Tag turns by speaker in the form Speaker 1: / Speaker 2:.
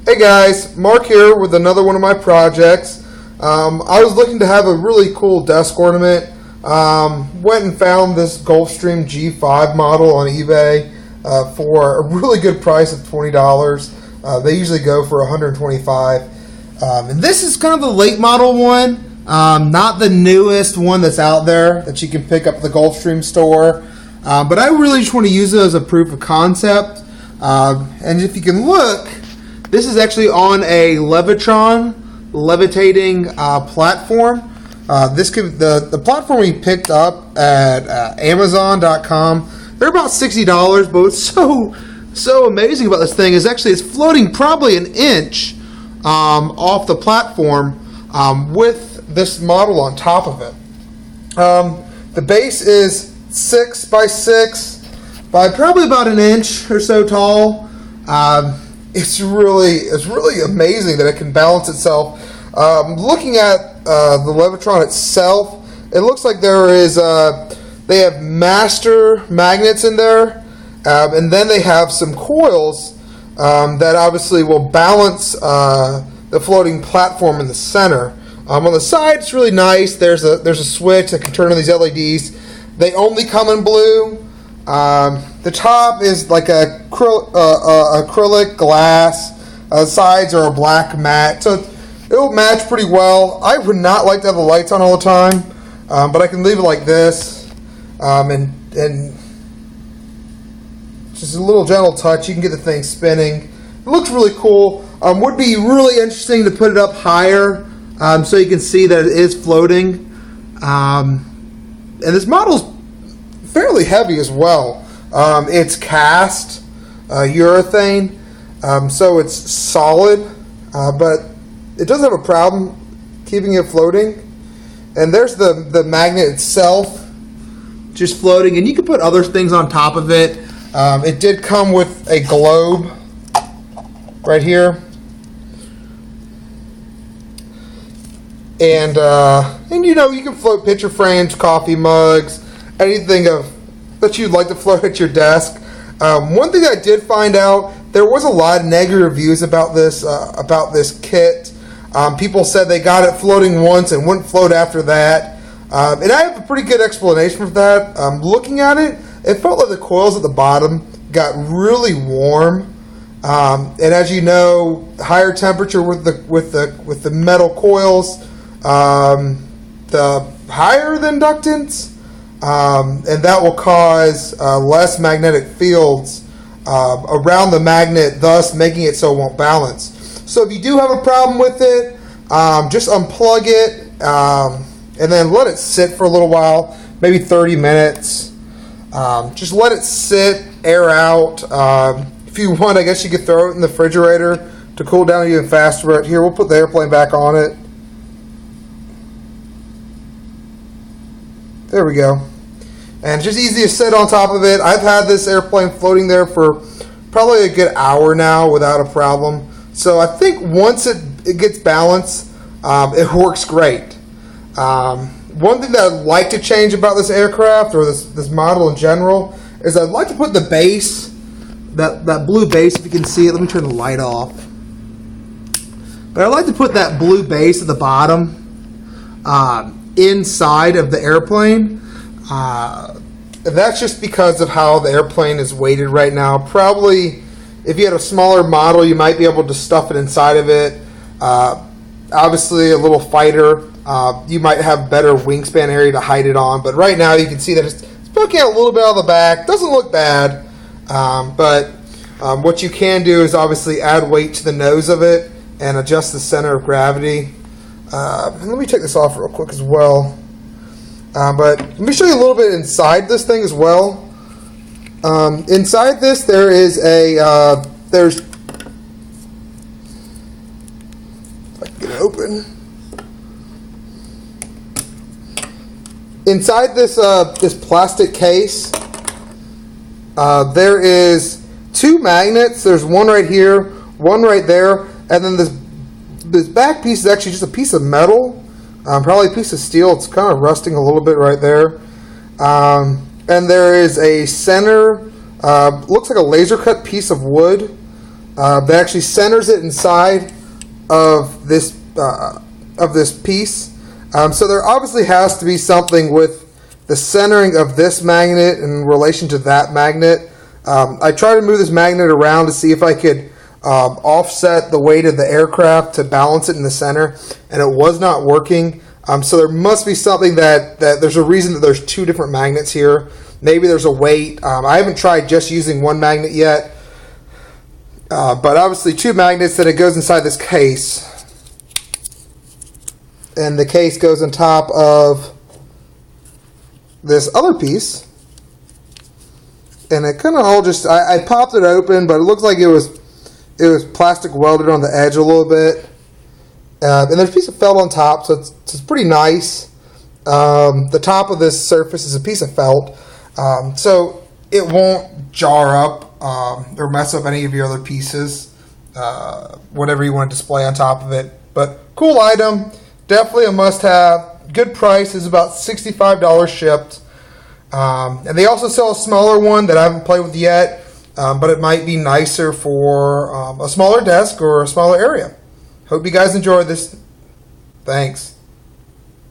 Speaker 1: Hey guys, Mark here with another one of my projects. I was looking to have a really cool desk ornament. Went and found this Gulfstream G5 model on eBay for a really good price of $20. They usually go for $125. And this is kind of the late model one, not the newest one that's out there that you can pick up at the Gulfstream store. But I really just want to use it as a proof of concept. And if you can look, this is actually on a Levitron levitating platform. The platform we picked up at Amazon.com. They're about $60, but what's so amazing about this thing is actually it's floating probably an inch off the platform with this model on top of it. The base is 6 by 6 by probably about an inch or so tall. It's really amazing that it can balance itself. Looking at the Levitron itself, it looks like they have master magnets in there, and then they have some coils that obviously will balance the floating platform in the center. On the side, it's really nice. There's a switch that can turn on these LEDs. They only come in blue. The top is like a acrylic glass. The sides are a black matte, so it will match pretty well. I would not like to have the lights on all the time, but I can leave it like this, and just a little gentle touch. You can get the thing spinning. It looks really cool. Would be really interesting to put it up higher, so you can see that it is floating. And this model's fairly heavy as well. It's cast urethane, so it's solid, but it does have a problem keeping it floating. And there's the magnet itself just floating, and you can put other things on top of it. It did come with a globe right here, and you know, you can float picture frames, coffee mugs, anything that you'd like to float at your desk. One thing I did find out, there was a lot of negative reviews about this kit. People said they got it floating once and wouldn't float after that. And I have a pretty good explanation for that. Looking at it, it felt like the coils at the bottom got really warm. And as you know, higher temperature with the metal coils, the higher the inductance, and that will cause less magnetic fields around the magnet, thus making it so it won't balance. So if you do have a problem with it, just unplug it and then let it sit for a little while, maybe 30 minutes. Just let it sit, air out. If you want, I guess you could throw it in the refrigerator to cool down even faster. But here, we'll put the airplane back on it. There we go. And it's just easy to sit on top of it. I've had this airplane floating there for probably a good hour now without a problem. So I think once it gets balanced, it works great. One thing that I'd like to change about this aircraft, or this model in general, is I'd like to put the base, that blue base, if you can see it. Let me turn the light off. But I'd like to put that blue base at the bottom inside of the airplane. That's just because of how the airplane is weighted right now. Probably, if you had a smaller model, you might be able to stuff it inside of it. Obviously, a little fighter, you might have better wingspan area to hide it on. But right now, you can see that it's poking out a little bit out of the back. Doesn't look bad. But what you can do is obviously add weight to the nose of it and adjust the center of gravity. And let me take this off real quick as well. But let me show you a little bit inside this thing as well. Inside this, there is there's, if I can get it open. Inside this this plastic case, there is 2 magnets. There's one right here, one right there, and then this back piece is actually just a piece of metal. Probably a piece of steel. It's kind of rusting a little bit right there. And there is a center, looks like a laser cut piece of wood that actually centers it inside of this piece. So there obviously has to be something with the centering of this magnet in relation to that magnet. I tried to move this magnet around to see if I could offset the weight of the aircraft to balance it in the center, and it was not working. So there must be something that there's a reason that there's two different magnets here. Maybe there's a weight. I haven't tried just using one magnet yet, but obviously two magnets, that it goes inside this case, and the case goes on top of this other piece, and it kind of all just, I popped it open, but it looks like it was plastic welded on the edge a little bit. And there's a piece of felt on top, so it's pretty nice. The top of this surface is a piece of felt, so it won't jar up or mess up any of your other pieces, whatever you want to display on top of it. But cool item, definitely a must-have. Good price, is about $65 shipped. And they also sell a smaller one that I haven't played with yet, but it might be nicer for a smaller desk or a smaller area. Hope you guys enjoyed this. Thanks.